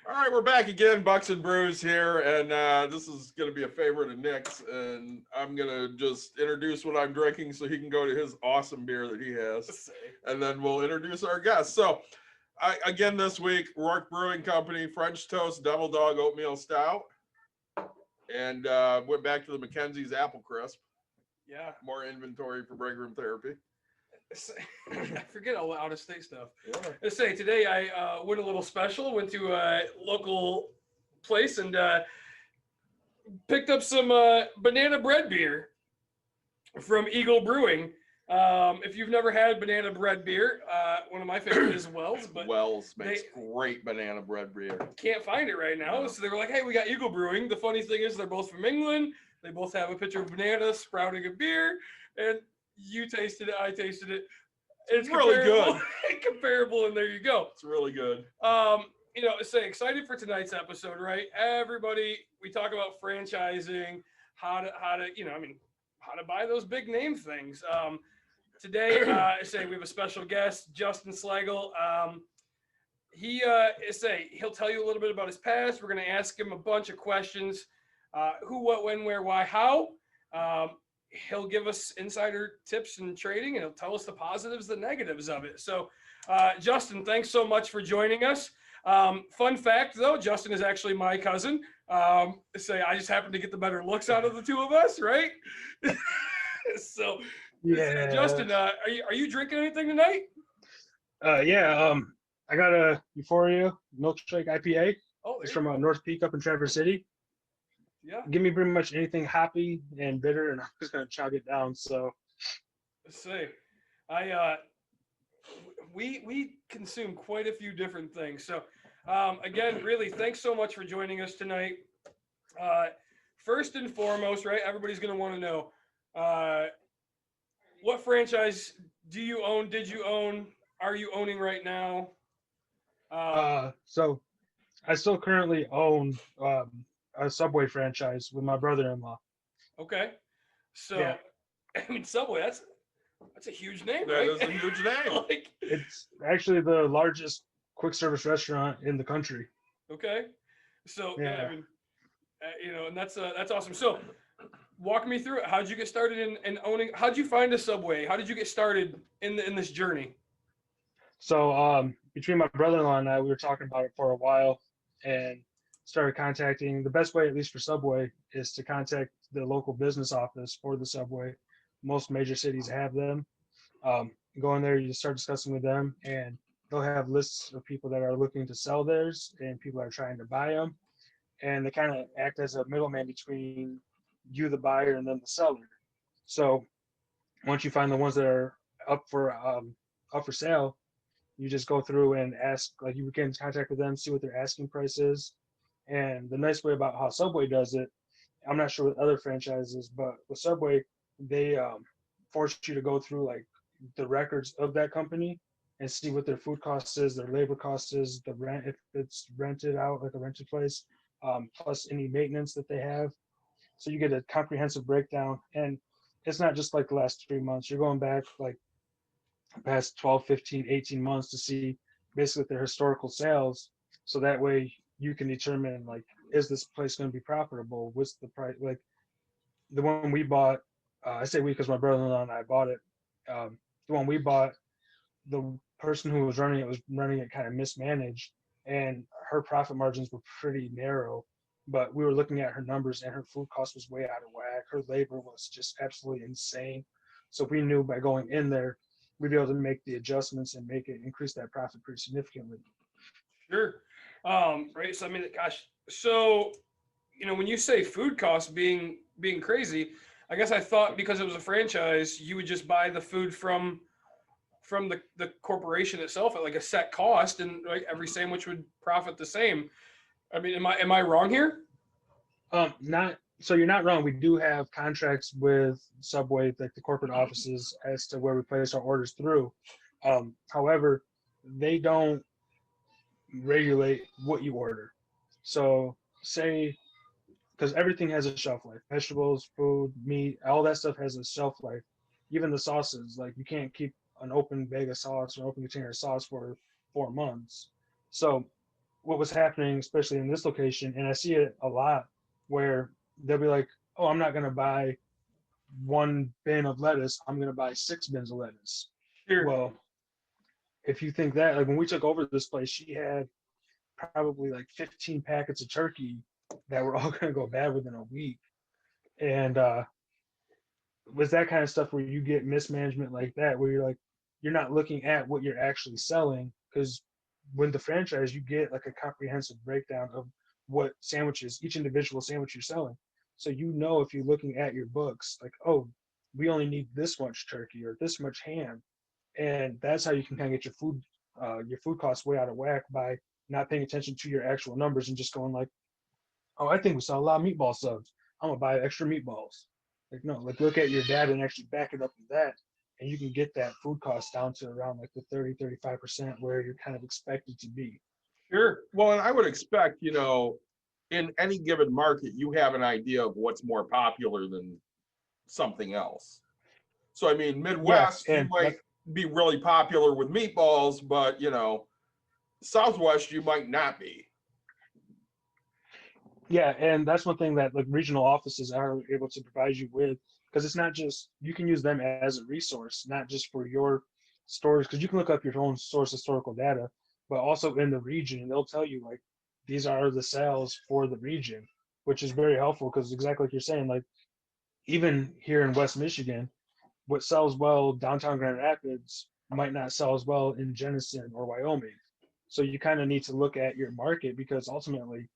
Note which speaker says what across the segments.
Speaker 1: All right, we're back again, Bucks and Brews here, and this is going to be a favorite of Nick's, and I'm going to just introduce what I'm drinking so he can go to his awesome beer that he has, and then we'll introduce our guests. So, again this week, Rourke Brewing Company, French Toast Devil Dog Oatmeal Stout, and went back to the Mackenzie's Apple Crisp.
Speaker 2: Yeah.
Speaker 1: More inventory for break room therapy.
Speaker 2: I forget all the out-of-state stuff.
Speaker 1: Yeah.
Speaker 2: Let's say today I went a little special. Went to a local place and picked up some banana bread beer from Eagle Brewing. If you've never had banana bread beer, one of my favorites is Wells, but
Speaker 1: Wells makes great banana bread beer.
Speaker 2: Can't find it right now.
Speaker 1: No.
Speaker 2: So they were like, "Hey, we got Eagle Brewing." The funny thing is, they're both from England. They both have a picture of banana sprouting a beer, and you tasted it, I tasted it. It's
Speaker 1: really good.
Speaker 2: Comparable, and there you go.
Speaker 1: It's really good.
Speaker 2: Excited for tonight's episode, right? Everybody, we talk about franchising, how to buy those big name things. Today, we have a special guest, Justin Slagel. He'll tell you a little bit about his past. We're going to ask him a bunch of questions: who, what, when, where, why, how. He'll give us insider tips in trading, and he'll tell us the positives, the negatives of it. So, Justin, thanks so much for joining us. Fun fact, though, Justin is actually my cousin. I just happen to get the better looks out of the two of us, right? So, yeah. Justin, are you drinking anything tonight?
Speaker 3: I got a Euphoria Milkshake IPA.
Speaker 2: Oh,
Speaker 3: it's from North Peak up in Traverse City.
Speaker 2: Yeah.
Speaker 3: Give me pretty much anything hoppy and bitter, and I'm just gonna chug it down. So,
Speaker 2: let's see. We consume quite a few different things. So, again, really, thanks so much for joining us tonight. First and foremost, right? Everybody's gonna want to know what franchise do you own? Did you own? Are you owning right now?
Speaker 3: So I still currently own a Subway franchise with my brother-in-law.
Speaker 2: Okay. So,
Speaker 3: yeah.
Speaker 2: I mean, Subway, that's a huge name,
Speaker 1: right?
Speaker 2: That
Speaker 1: is a huge name.
Speaker 3: It's actually the largest quick service restaurant in the country.
Speaker 2: Okay. So,
Speaker 3: yeah.
Speaker 2: I mean, and that's awesome. So, walk me through it. How'd you get started in owning? How'd you find a Subway? How did you get started in this journey?
Speaker 3: So, between my brother-in-law and I, we were talking about it for a while, and started contacting. The best way, at least for Subway, is to contact the local business office for the Subway. Most major cities have them. Go in there, you start discussing with them, and they'll have lists of people that are looking to sell theirs and people that are trying to buy them. And they kind of act as a middleman between you, the buyer, and then the seller. So once you find the ones that are up for sale, you just go through and ask, like, you get in contact with them, see what their asking price is. And the nice way about how Subway does it, I'm not sure with other franchises, but with Subway, they force you to go through like the records of that company and see what their food cost is, their labor cost is, the rent, if it's rented out, like a rented place, plus any maintenance that they have. So you get a comprehensive breakdown. And it's not just like the last 3 months. You're going back like past 12, 15, 18 months to see basically their historical sales. So that way you can determine, like, is this place going to be profitable? What's the price? Like the one we bought, I say we because my brother-in-law and I bought it. The one we bought, the person who was running it kind of mismanaged, and her profit margins were pretty narrow. But we were looking at her numbers, and her food cost was way out of whack. Her labor was just absolutely insane. So we knew by going in there, we'd be able to make the adjustments and increase that profit pretty significantly.
Speaker 2: Sure. Right. So I mean, gosh. So, when you say food costs being crazy, I guess I thought because it was a franchise, you would just buy the food from the corporation itself at like a set cost, and like every sandwich would profit the same. I mean, am I wrong here?
Speaker 3: Not so you're not wrong. We do have contracts with Subway, like the corporate offices, as to where we place our orders through. However, they don't regulate what you order. So say, because everything has a shelf life, vegetables, food, meat, all that stuff has a shelf life. Even the sauces, like you can't keep an open bag of sauce or an open container of sauce for 4 months. So what was happening, especially in this location, and I see it a lot, where they'll be like, "Oh, I'm not gonna buy one bin of lettuce. I'm gonna buy 6 bins of lettuce."
Speaker 2: Sure.
Speaker 3: Well, if you think that, like when we took over this place, she had probably like 15 packets of turkey that were all gonna go bad within a week, and with that kind of stuff where you get mismanagement like that, where you're not looking at what you're actually selling, because when the franchise you get like a comprehensive breakdown of what sandwiches, each individual sandwich you're selling. So if you're looking at your books, like, oh, we only need this much turkey or this much ham, and that's how you can kind of get your food costs way out of whack by not paying attention to your actual numbers and just going like, oh, I think we saw a lot of meatball subs. I'm gonna buy extra meatballs. Like, no, like look at your data and actually back it up with that. And you can get that food cost down to around like the 30-35% where you're kind of expected to be.
Speaker 2: Sure.
Speaker 1: Well, and I would expect, in any given market, you have an idea of what's more popular than something else. So, I mean, Midwest, you
Speaker 3: and
Speaker 1: might be really popular with meatballs, but, Southwest, you might not be.
Speaker 3: yeah, and that's one thing that like regional offices are able to provide you with, because it's not just, you can use them as a resource, not just for your stores, because you can look up your own source historical data, but also in the region, and they'll tell you like these are the sales for the region, which is very helpful because exactly like you're saying, like even here in West Michigan, what sells well downtown Grand Rapids might not sell as well in Jenison or Wyoming. So you kind of need to look at your market, because ultimately,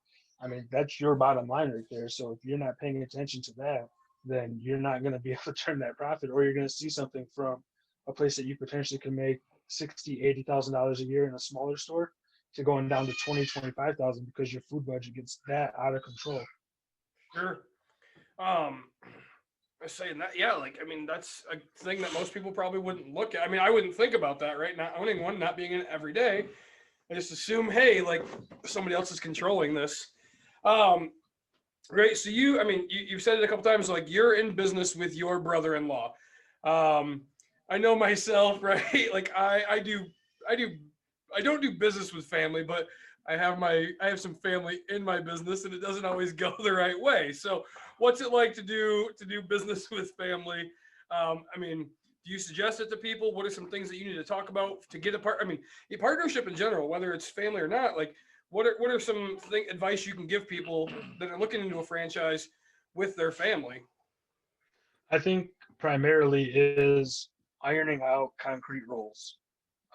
Speaker 3: I mean, that's your bottom line right there. So if you're not paying attention to that, then you're not going to be able to turn that profit, or you're going to see something from a place that you potentially can make $60,000-$80,000 a year in a smaller store to going down to 20,000-25,000 because your food budget gets that out of control.
Speaker 2: Sure. I was saying that, yeah, like, I mean, that's a thing that most people probably wouldn't look at. I mean, I wouldn't think about that, right? Not owning one, not being in it every day. I just assume, hey, like somebody else is controlling this. Right. So you've said it a couple times, like you're in business with your brother-in-law. I know myself, right? Like I don't do business with family, but I have some family in my business, and it doesn't always go the right way. So what's it like to do business with family? Do you suggest it to people? What are some things that you need to talk about to get a part? I mean, a partnership in general, whether it's family or not, like what are some advice you can give people that are looking into a franchise with their family?
Speaker 3: I think primarily is ironing out concrete roles.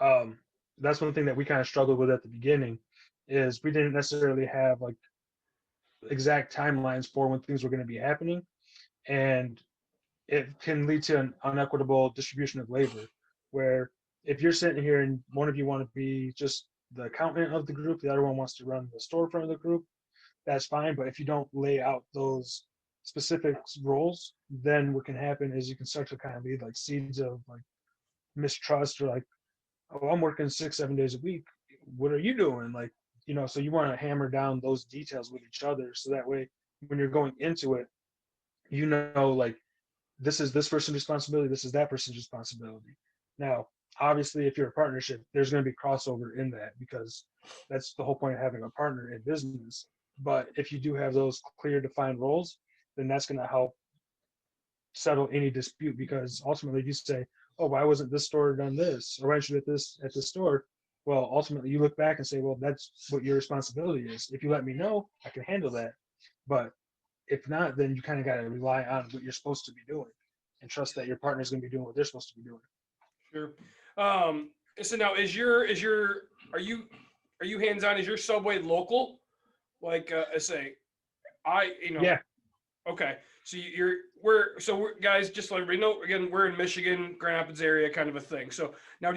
Speaker 3: Um, that's one thing that we kind of struggled with at the beginning, is we didn't necessarily have like exact timelines for when things were going to be happening, and it can lead to an unequitable distribution of labor, where if you're sitting here and one of you want to be just the accountant of the group, the other one wants to run the storefront of the group, that's fine. But if you don't lay out those specific roles, then what can happen is you can start to kind of lead like seeds of like mistrust, or like, oh, I'm working 6-7 days a week. What are you doing? Like, so you want to hammer down those details with each other. So that way, when you're going into it, like, this is this person's responsibility, this is that person's responsibility. Now, obviously, if you're a partnership, there's going to be crossover in that, because that's the whole point of having a partner in business. But if you do have those clear defined roles, then that's going to help settle any dispute, because ultimately if you say, oh, why wasn't this store done this, or why should it this at this store, well, ultimately you look back and say, well, that's what your responsibility is. If you let me know, I can handle that. But if not, then you kind of got to rely on what you're supposed to be doing and trust that your partner is going to be doing what they're supposed to be doing.
Speaker 2: Sure. So now are you hands-on? Is your Subway local? Like,
Speaker 3: Yeah.
Speaker 2: Okay. So we're guys, just so everybody know, again, we're in Michigan, Grand Rapids area, kind of a thing. So now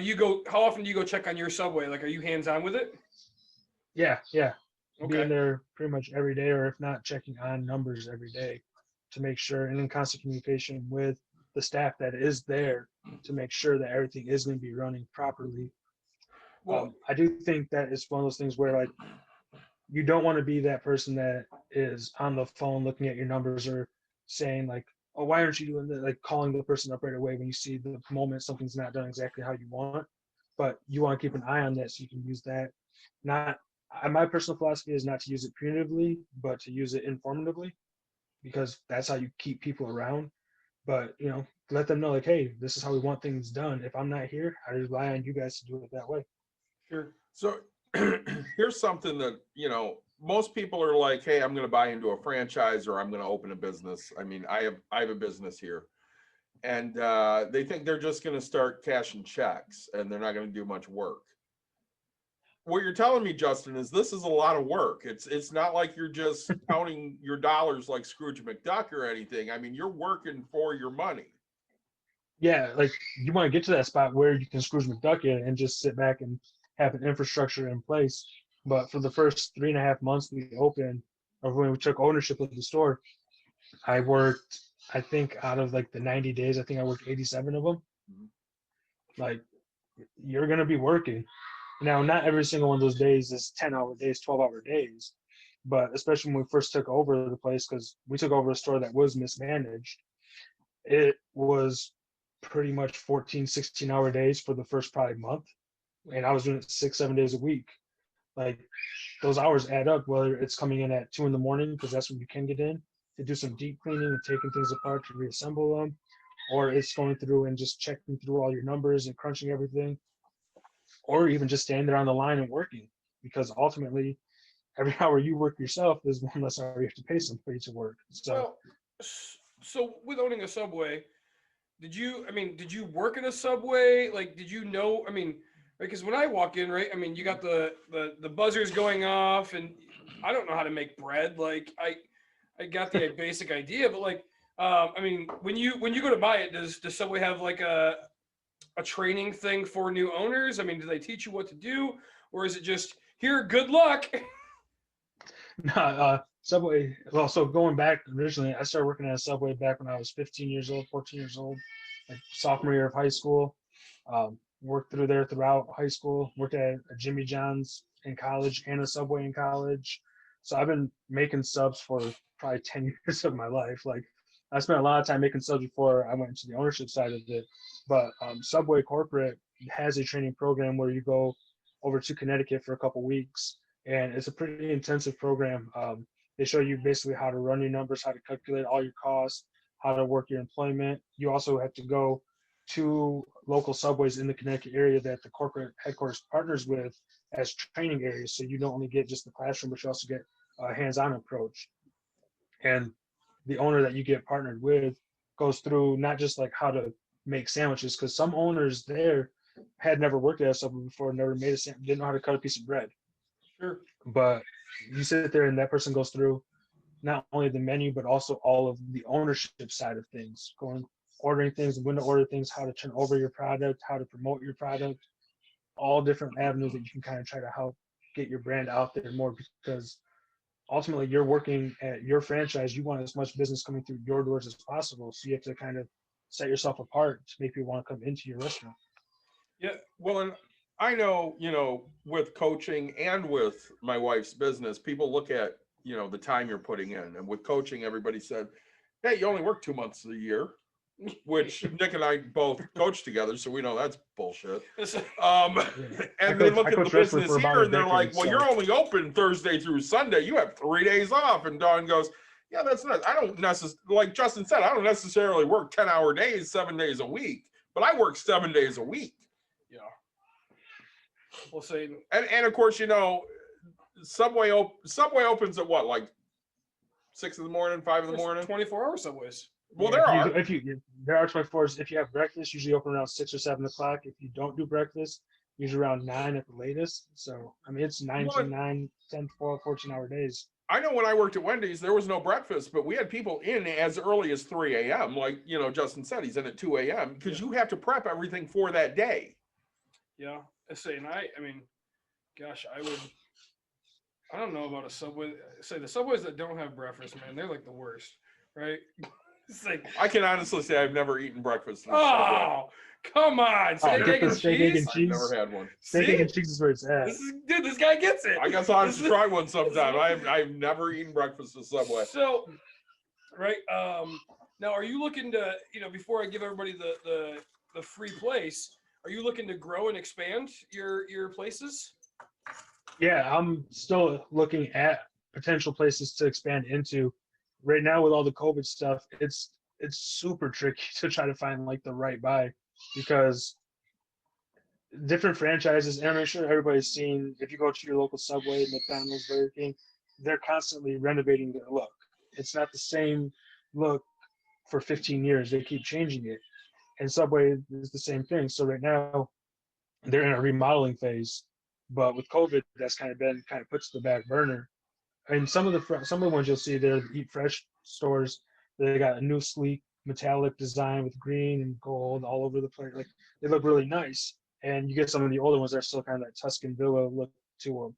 Speaker 2: how often do you go check on your Subway? Like, are you hands-on with it?
Speaker 3: Yeah.
Speaker 2: Okay.
Speaker 3: Being there pretty much every day, or if not, checking on numbers every day to make sure, and in constant communication with the staff that is there to make sure that everything is going to be running properly.
Speaker 2: Well,
Speaker 3: I do think that it's one of those things where like you don't want to be that person that is on the phone looking at your numbers, or saying like, oh, why aren't you doing that? Like calling the person up right away when you see the moment something's not done exactly how you want. But you want to keep an eye on that so you can use that, not My personal philosophy is not to use it punitively, but to use it informatively, because that's how you keep people around. But let them know like, hey, this is how we want things done. If I'm not here, I rely on you guys to do it that way.
Speaker 2: Sure.
Speaker 1: So here's something that, most people are like, hey, I'm going to buy into a franchise or I'm going to open a business. I mean, I have a business here, and they think they're just going to start cashing checks and they're not going to do much work. What you're telling me, Justin, is this is a lot of work. It's not like you're just counting your dollars like Scrooge McDuck or anything. I mean, you're working for your money.
Speaker 3: Yeah, like you want to get to that spot where you can Scrooge McDuck it and just sit back and have an infrastructure in place. But for the first 3.5 months we opened, or when we took ownership of the store, I worked, I think out of like the 90 days, I think I worked 87 of them. Like, you're going to be working. Now, not every single one of those days is 10-hour days, 12-hour days. But especially when we first took over the place, because we took over a store that was mismanaged, it was pretty much 14, 16-hour days for the first probably month. And I was doing it 6, 7 days a week. Like, those hours add up, whether it's coming in at 2 in the morning, because that's when you can get in to do some deep cleaning and taking things apart to reassemble them, or it's going through and just checking through all your numbers and crunching everything, or even just standing there on the line and working, because ultimately every hour you work yourself is one less hour you have to pay somebody to work. So
Speaker 2: Well, so with owning a Subway, did you work in a Subway? Like, did you know, because when I walk in, right, you got the buzzers going off, and I don't know how to make bread. Like, I got the basic idea, but like, when you go to buy it, does Subway have like a training thing for new owners? Do they teach you what to do, or is it just here, good luck?
Speaker 3: Subway, well, so going back originally, I started working at a Subway back when I was 15 years old, 14 years old, like sophomore year of high school. Worked through there throughout high school, worked at a Jimmy John's in college and a Subway in college. So I've been making subs for probably 10 years of my life. Like, I spent a lot of time making subs before I went into the ownership side of it. But Subway corporate has a training program where you go over to Connecticut for a couple weeks, and it's a pretty intensive program. They show you basically how to run your numbers, how to calculate all your costs, how to work your employment. You also have to go to local Subways in the Connecticut area that the corporate headquarters partners with as training areas. So you don't only get just the classroom, but you also get a hands-on approach. And the owner that you get partnered with goes through not just like how to make sandwiches, because some owners there had never worked at a Subway before, never made a sandwich, didn't know how to cut a piece of bread.
Speaker 2: Sure.
Speaker 3: But you sit there and that person goes through not only the menu, but also all of the ownership side of things, ordering things, when to order things, how to turn over your product, how to promote your product, all different avenues that you can kind of try to help get your brand out there more, because ultimately you're working at your franchise. You want as much business coming through your doors as possible. So you have to kind of set yourself apart to make people want to come into your restaurant.
Speaker 1: Yeah. Well, and I know, with coaching and with my wife's business, people look at, the time you're putting in. And with coaching, everybody said, hey, you only work 2 months a year, which Nick and I both coach together. So we know that's bullshit. And they look at the business here and they're like, well, you're only open Thursday through Sunday. You have 3 days off. And Dawn goes, yeah, that's not, I don't necessarily, like Justin said, I don't necessarily work 10-hour days, 7 days a week, but I work 7 days a week.
Speaker 2: Yeah. We'll say,
Speaker 1: and of course, Subway opens at what, like 6 in the morning, 5 in the morning?
Speaker 2: 24-hour Subways.
Speaker 1: Well,
Speaker 3: yeah,
Speaker 1: there
Speaker 3: there are 24s. If you have breakfast, usually open around 6 or 7 o'clock. If you don't do breakfast, usually around 9 at the latest. So it's 9 to 9, 10, 12, 14-hour days.
Speaker 1: I know when I worked at Wendy's, there was no breakfast, but we had people in as early as 3 a.m. Like, Justin said, he's in at 2 a.m. because you have to prep everything for that day.
Speaker 2: Yeah. Gosh, I don't know about a Subway. Say the Subways that don't have breakfast, man, they're like the worst, right? It's like,
Speaker 1: I can honestly say I've never eaten breakfast.
Speaker 2: Oh, come on. Steak, egg, and cheese?
Speaker 1: I've never had one.
Speaker 3: Steak, egg, and cheese is where it's at.
Speaker 2: This guy gets it.
Speaker 1: I guess I'll have to try one sometime. I've never eaten breakfast at Subway.
Speaker 2: So, right. Now, are you looking to, before I give everybody the free place, are you looking to grow and expand your places?
Speaker 3: Yeah, I'm still looking at potential places to expand into. Right now, with all the COVID stuff, it's super tricky to try to find like the right buy because different franchises, and I'm sure everybody's seen if you go to your local Subway, McDonald's, Burger King, they're constantly renovating their look. It's not the same look for 15 years. They keep changing it. And Subway is the same thing. So right now they're in a remodeling phase, but with COVID, that's kind of been kind of put to the back burner. And some of the ones you'll see there, the Eat Fresh stores, they got a new sleek metallic design with green and gold all over the place. Like they look really nice. And you get some of the older ones that are still kind of that Tuscan Villa look to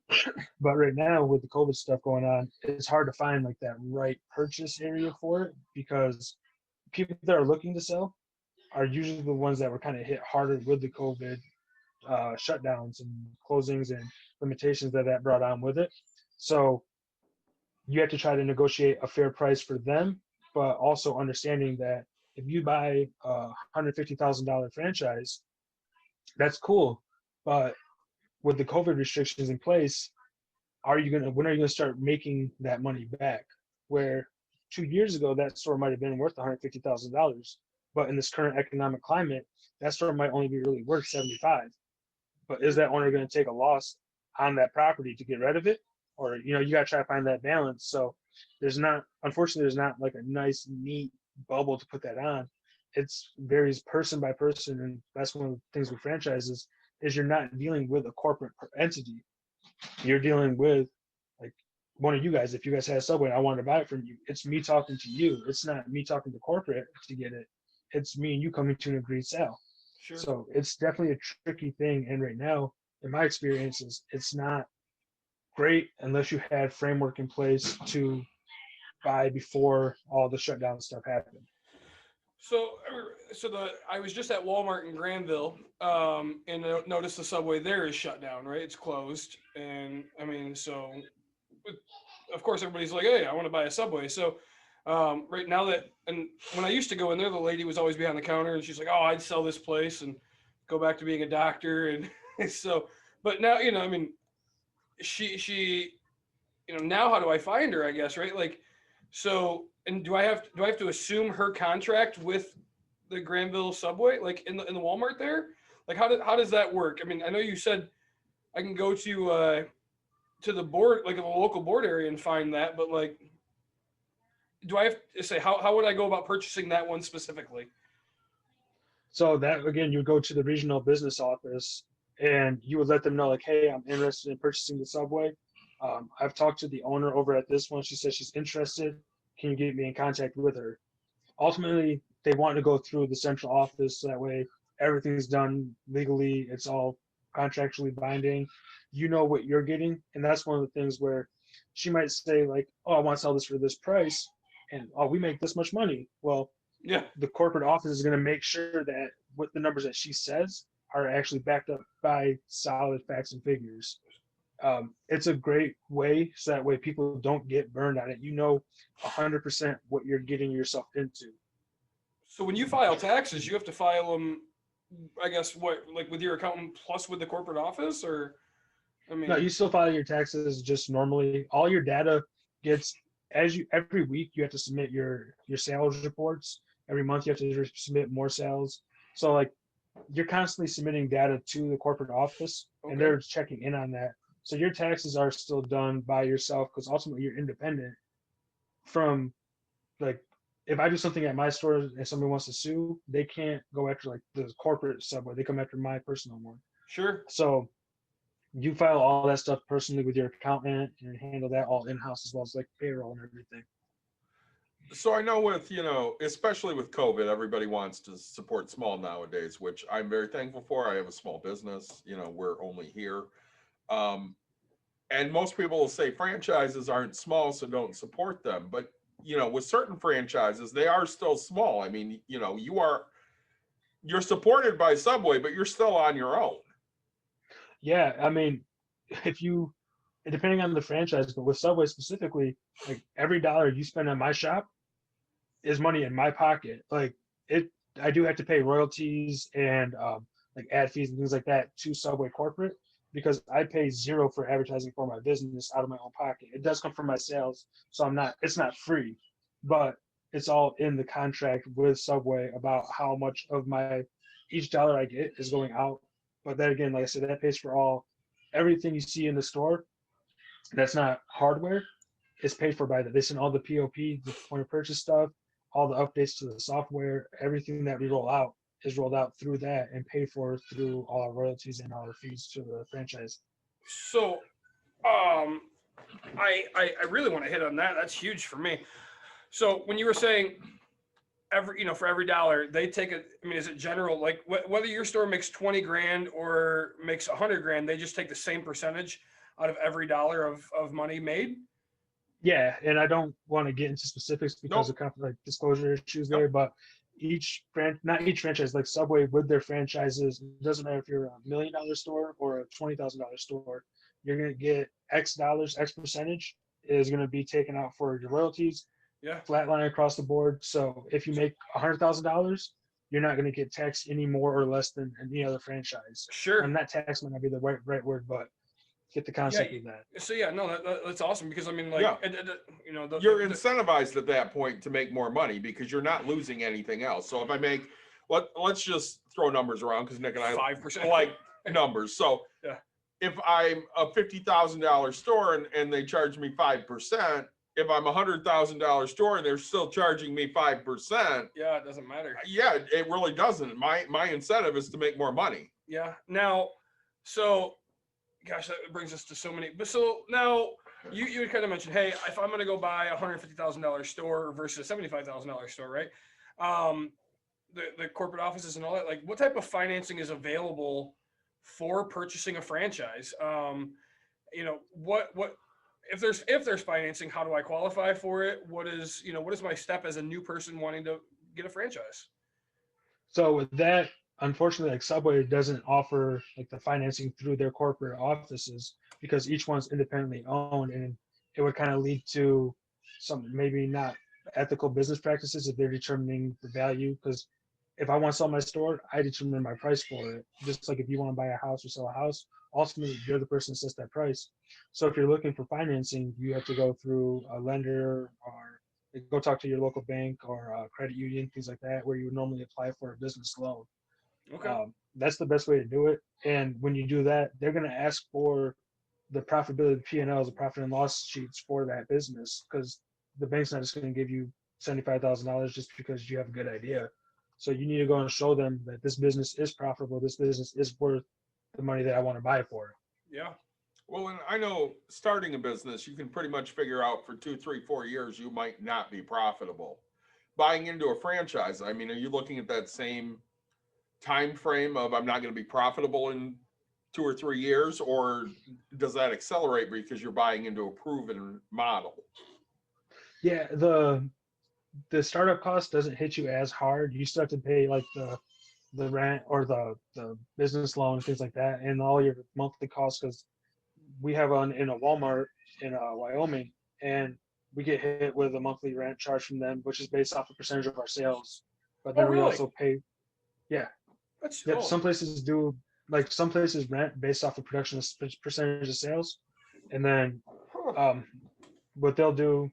Speaker 3: them. But right now with the COVID stuff going on, it's hard to find like that right purchase area for it because people that are looking to sell are usually the ones that were kind of hit harder with the COVID shutdowns and closings and limitations that that brought on with it. So you have to try to negotiate a fair price for them, but also understanding that if you buy a $150,000 franchise, that's cool. But with the COVID restrictions in place, when are you gonna start making that money back? Where 2 years ago that store might have been worth $150,000, but in this current economic climate, that store might only be really worth 75. But is that owner going to take a loss on that property to get rid of it? Or, you got to try to find that balance. So unfortunately, there's not like a nice, neat bubble to put that on. It's varies person by person. And that's one of the things with franchises is you're not dealing with a corporate entity. You're dealing with like one of you guys. If you guys had a Subway and I wanted to buy it from you, it's me talking to you. It's not me talking to corporate to get it. It's me and you coming to an agreed sale.
Speaker 2: Sure.
Speaker 3: So it's definitely a tricky thing. And right now, in my experiences, it's not great unless you had framework in place to buy before all the shutdown stuff happened.
Speaker 2: So I was just at Walmart in Granville, and I noticed the Subway there is shut down, right? It's closed, and I mean, so of course everybody's like, "Hey, I want to buy a Subway." So right now and when I used to go in there, the lady was always behind the counter, and she's like, "Oh, I'd sell this place and go back to being a doctor," and so, but now I mean, she now how do I find her? I guess right, like, so and do I have to assume her contract with the Granville Subway, like in the Walmart there? Like how does that work? I mean, I know you said I can go to the board, like the local board area, and find that, but like, do I have to say how would I go about purchasing that one specifically?
Speaker 3: So that again, you would go to the regional business office and you would let them know like, hey, I'm interested in purchasing the Subway. I've talked to the owner over at this one. She says she's interested. Can you get me in contact with her? Ultimately, they want to go through the central office so that way everything's done legally. It's all contractually binding. You know what you're getting, and that's one of the things where she might say like, "Oh, I want to sell this for this price," and "Oh, we make this much money." Well,
Speaker 2: Yeah,
Speaker 3: the corporate office is going to make sure that what the numbers that she says are actually backed up by solid facts and figures. It's a great way so that way people don't get burned on it. 100% what you're getting yourself into.
Speaker 2: so when you file taxes, you have to file them, I guess, what, like with your accountant plus with the corporate office, or I
Speaker 3: No,
Speaker 2: mean,
Speaker 3: you still file your taxes just normally. All your data gets every week you have to submit your sales reports. Every month you have to submit more sales. So like you're constantly submitting data to the corporate office and
Speaker 2: okay,
Speaker 3: they're checking in on that. So your taxes are still done by yourself because ultimately you're independent from like if I do something at my store and somebody wants to sue, they can't go after like the corporate Subway. They come after my personal one.
Speaker 2: sure.
Speaker 3: So you file all that stuff personally with your accountant and handle that all in-house as well as like payroll and everything.
Speaker 1: So I know with, especially with COVID, everybody wants to support small nowadays, which I'm very thankful for. I have a small business, we're only here. Um, and most people will say franchises aren't small, so don't support them. But, with certain franchises, they are still small. I mean, you're supported by Subway, but you're still on your own.
Speaker 3: Yeah, I mean, if you depending on the franchise, but with Subway specifically, like every dollar you spend on my shop is money in my pocket. Like it, I do have to pay royalties and like ad fees and things like that to Subway corporate, because I pay zero for advertising for my business out of my own pocket. It does come from my sales, so it's not free, but it's all in the contract with Subway about how much of my each dollar I get is going out. But then again, like I said, that pays for everything you see in the store. That's not hardware. It's paid for by that. They send all the POP, the point of purchase stuff, all the updates to the software, everything that we roll out is rolled out through that and paid for through all our royalties and our fees to the franchise.
Speaker 2: So, um, I really want to hit on that. That's huge for me. So when you were saying for every dollar they take a, I mean, is it general, like whether your store makes 20 grand or makes 100 grand, they just take the same percentage out of every dollar of money made?
Speaker 3: Yeah, and I don't want to get into specifics because
Speaker 1: Nope.
Speaker 3: of like disclosure issues
Speaker 1: Nope.
Speaker 3: there, but not each franchise, like Subway with their franchises, it doesn't matter if you're a $1 million store or a $20,000 store, you're gonna get X dollars, X percentage is gonna be taken out for your royalties,
Speaker 2: Yeah.
Speaker 3: flatline across the board. So if you make $100,000, you're not gonna get taxed any more or less than any other franchise.
Speaker 2: Sure.
Speaker 3: And that tax might not be the right word, but get the concept of that.
Speaker 2: So yeah, no, that's awesome, because I mean, like,
Speaker 1: Yeah.
Speaker 2: you're
Speaker 1: You're incentivized at that point to make more money because you're not losing anything else. So if I make, let's just throw numbers around because Nick and I
Speaker 2: 5%.
Speaker 1: like numbers. So
Speaker 2: Yeah.
Speaker 1: if I'm a $50,000 store and they charge me 5%, if I'm a $100,000 store and they're still charging me 5%,
Speaker 2: Yeah, it doesn't matter.
Speaker 1: yeah, it really doesn't. My incentive is to make more money.
Speaker 2: Yeah. Now, so, gosh, that brings us to so many. But so now you had kind of mentioned, hey, if I'm going to go buy a $150,000 store versus a $75,000 store, right? The corporate offices and all that, like, what type of financing is available for purchasing a franchise? What if there's financing, how do I qualify for it? What is my step as a new person wanting to get a franchise?
Speaker 3: So with that, unfortunately, like Subway doesn't offer like the financing through their corporate offices because each one's independently owned, and it would kind of lead to some maybe not ethical business practices if they're determining the value. Because if I want to sell my store, I determine my price for it. Just like if you want to buy a house or sell a house, ultimately you're the person that sets that price. So if you're looking for financing, you have to go through a lender or go talk to your local bank or credit union, things like that, where you would normally apply for a business loan.
Speaker 2: Okay.
Speaker 3: That's the best way to do it. And when you do that, they're going to ask for the profitability, P&Ls, the profit and loss sheets for that business, because the bank's not just going to give you $75,000 just because you have a good idea. So you need to go and show them that this business is profitable. This business is worth the money that I want to buy it for.
Speaker 2: Yeah.
Speaker 1: Well, and I know starting a business, you can pretty much figure out for 2, 3, 4 years, you might not be profitable. Buying into a franchise, I mean, are you looking at that same time frame of I'm not going to be profitable in 2 or 3 years, or does that accelerate because you're buying into a proven model?
Speaker 3: Yeah, the startup cost doesn't hit you as hard. You still have to pay like the rent or the business loan, things like that, and all your monthly costs. Because we have in a Walmart in Wyoming, and we get hit with a monthly rent charge from them, which is based off a percentage of our sales. But then we
Speaker 2: really?
Speaker 3: also pay, yeah.
Speaker 2: That's
Speaker 3: Yep, some places do, like some places rent based off the production percentage of sales, and then what they'll do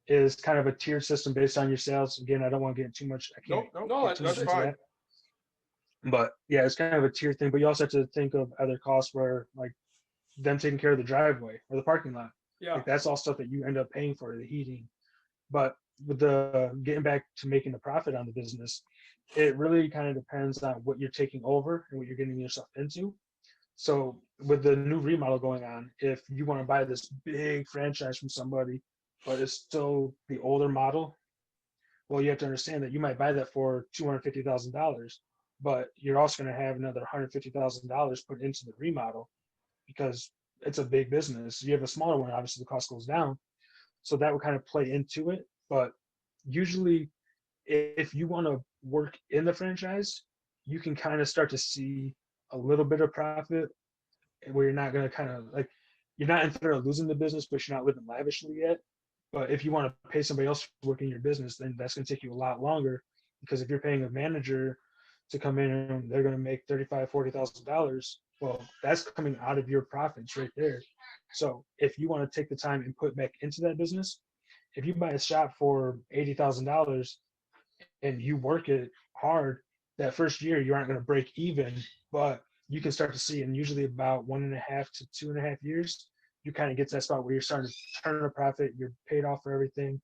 Speaker 3: is kind of a tiered system based on your sales. Again, I don't want to get too much. I can't.
Speaker 1: Nope,
Speaker 2: No,
Speaker 3: get too
Speaker 2: that's
Speaker 3: much into
Speaker 1: fine.
Speaker 3: that. But yeah, it's kind of a tier thing. But you also have to think of other costs where like them taking care of the driveway or the parking lot.
Speaker 2: Yeah.
Speaker 3: Like that's all stuff that you end up paying for, the heating. But with the getting back to making the profit on the business, it really kind of depends on what you're taking over and what you're getting yourself into. So with the new remodel going on, if you want to buy this big franchise from somebody, but it's still the older model, well, you have to understand that you might buy that for $250,000, but you're also going to have another $150,000 put into the remodel because it's a big business. You have a smaller one, obviously the cost goes down. So that would kind of play into it. But usually, if you want to work in the franchise, you can kind of start to see a little bit of profit where you're not going to kind of like, you're not in fear of losing the business, but you're not living lavishly yet. But if you want to pay somebody else to work in your business, then that's going to take you a lot longer because if you're paying a manager to come in and they're going to make $40,000. Well, that's coming out of your profits right there. So if you want to take the time and put back into that business, if you buy a shop for $80,000 and you work it hard, that first year you aren't going to break even, but you can start to see in usually about 1.5 to 2.5 years, you kind of get to that spot where you're starting to turn a profit, you're paid off for everything.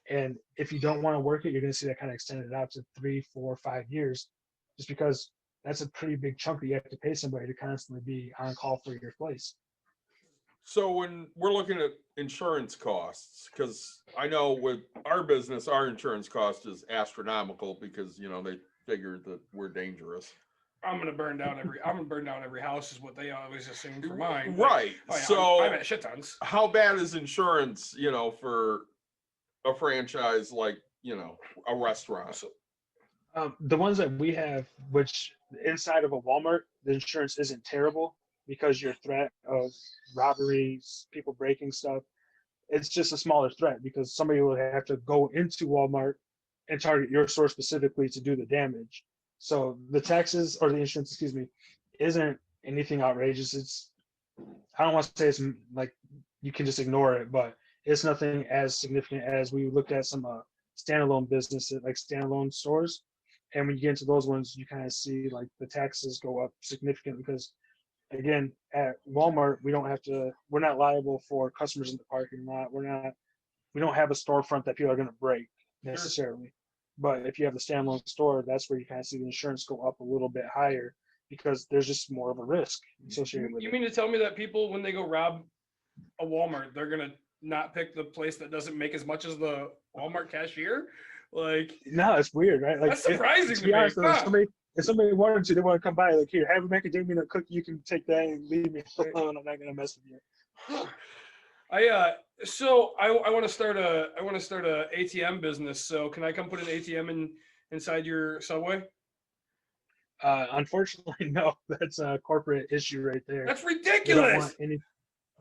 Speaker 3: And if you don't want to work it, you're going to see that kind of extended out to 3, 4, 5 years, just because that's a pretty big chunk that you have to pay somebody to constantly be on call for your place.
Speaker 1: So when we're looking at insurance costs, because I know with our business, our insurance cost is astronomical because, you know, they figure that we're dangerous.
Speaker 2: I'm gonna burn down every house is what they always assume for mine.
Speaker 1: Right.
Speaker 2: Oh, yeah,
Speaker 1: So
Speaker 2: I'm at shit tons.
Speaker 1: how bad is insurance, you know, for a franchise like, you know, a restaurant?
Speaker 3: The ones that we have, which inside of a Walmart, the insurance isn't terrible because your threat of robberies, people breaking stuff, it's just a smaller threat because somebody will have to go into Walmart and target your store specifically to do the damage. So the taxes or the insurance, excuse me, isn't anything outrageous. It's, I don't want to say it's like you can just ignore it, but it's nothing as significant as we looked at some standalone businesses, like standalone stores. And when you get into those ones, you kind of see like the taxes go up significantly because, again, at Walmart, we're not liable for customers in the parking lot. We don't have a storefront that people are going to break necessarily. But if you have the standalone store, that's where you kind of see the insurance go up a little bit higher because there's just more of a risk associated with it.
Speaker 2: You mean to tell me that people, when they go rob a Walmart, they're gonna not pick the place that doesn't make as much as the Walmart cashier? Like,
Speaker 3: No, it's weird, right? Like
Speaker 2: that's surprising
Speaker 3: to
Speaker 2: to
Speaker 3: be
Speaker 2: me.
Speaker 3: honest,
Speaker 2: Wow.
Speaker 3: if somebody wanted to, they want to come by, like, here, have a macadamia nut cookie, you can take that and leave me alone. I'm not gonna mess with you.
Speaker 2: So I want to start a ATM business. So can I come put an ATM inside your Subway?
Speaker 3: Unfortunately, no. That's a corporate issue right there.
Speaker 2: That's
Speaker 3: We don't
Speaker 2: ridiculous.
Speaker 3: want any.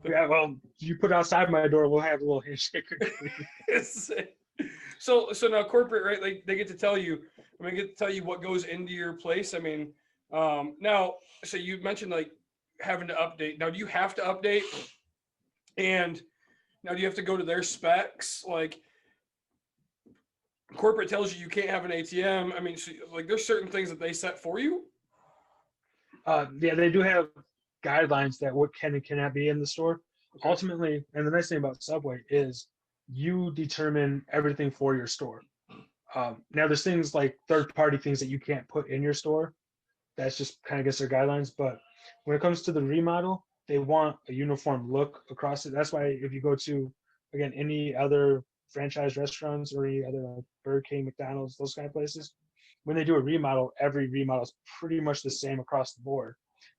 Speaker 3: Yeah, well, you put it outside my door, we'll have a little handshake.
Speaker 2: So now corporate, right? Like they get to tell you, what goes into your place. I mean, now, so you mentioned like having to update. Now, do you have to update? And now do you have to go to their specs? Like corporate tells you can't have an ATM. I mean, so, like there's certain things that they set for you.
Speaker 3: Yeah, they do have guidelines that what can and cannot be in the store.
Speaker 2: Okay.
Speaker 3: Ultimately, and the nice thing about Subway is you determine everything for your store. Now, there's things like third-party things that you can't put in your store. That's just kind of against their guidelines. But when it comes to the remodel, they want a uniform look across it. That's why if you go to, again, any other franchise restaurants or any other Burger King, McDonald's, those kind of places, when they do a remodel, every remodel is pretty much the same across the board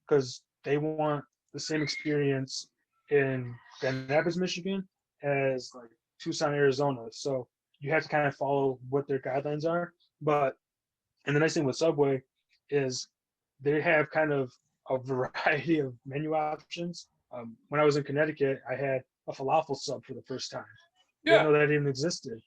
Speaker 3: because they want the same experience in Grand Rapids, Michigan as like Tucson, Arizona. So you have to kind of follow what their guidelines are. But, and the nice thing with Subway is they have kind of a variety of menu options. When I was in Connecticut, I had a falafel sub for the first time. Didn't know that even existed.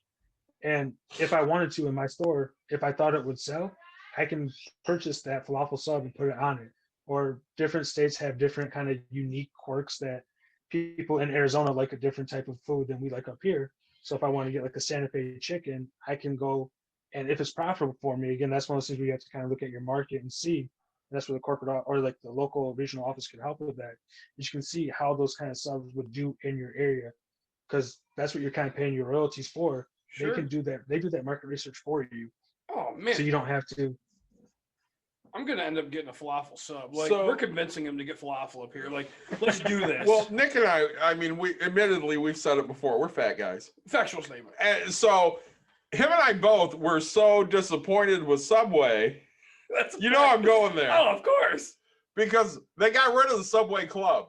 Speaker 3: And if I wanted to in my store, if I thought it would sell, I can purchase that falafel sub and put it on it. Or different states have different kind of unique quirks that people in Arizona like a different type of food than we like up here. So if I want to get like a Santa Fe chicken, I can go, and if it's profitable for me, again, that's one of those things where you have to kind of look at your market and see. And that's where the corporate or like the local regional office can help with that. You can see how those kind of subs would do in your area, because that's what you're kind of paying your royalties for.
Speaker 2: Sure.
Speaker 3: They can do that. They do that market research for you.
Speaker 2: Oh man.
Speaker 3: So you don't have to.
Speaker 2: I'm gonna end up getting a falafel sub. Like
Speaker 1: So-
Speaker 2: we're convincing him to get falafel up here. Like, let's do this.
Speaker 1: Well, Nick and I mean, we've said it before, we're fat guys.
Speaker 2: Factual statement.
Speaker 1: And so him and I both were so disappointed with Subway.
Speaker 2: That's
Speaker 1: You know I'm going there.
Speaker 2: Oh, of course.
Speaker 1: Because they got rid of the Subway Club.